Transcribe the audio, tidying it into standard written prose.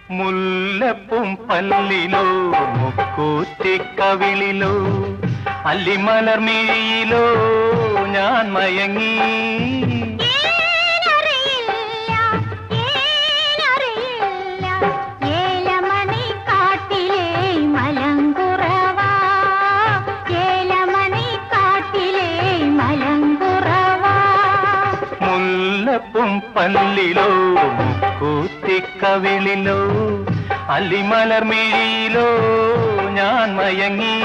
മുല്ലപ്പും പല്ലിലോ മുക്കൂറ്റിക്കവിളിലോ അല്ലിമലർമിഴിയിലോ ഞാൻ മയങ്ങി. മുല്ലപ്പും പല്ലിലോ മുക്കൂറ്റിക്കവിളിലോ അല്ലിമലർമിഴിയിലോ ഞാൻ മയങ്ങി.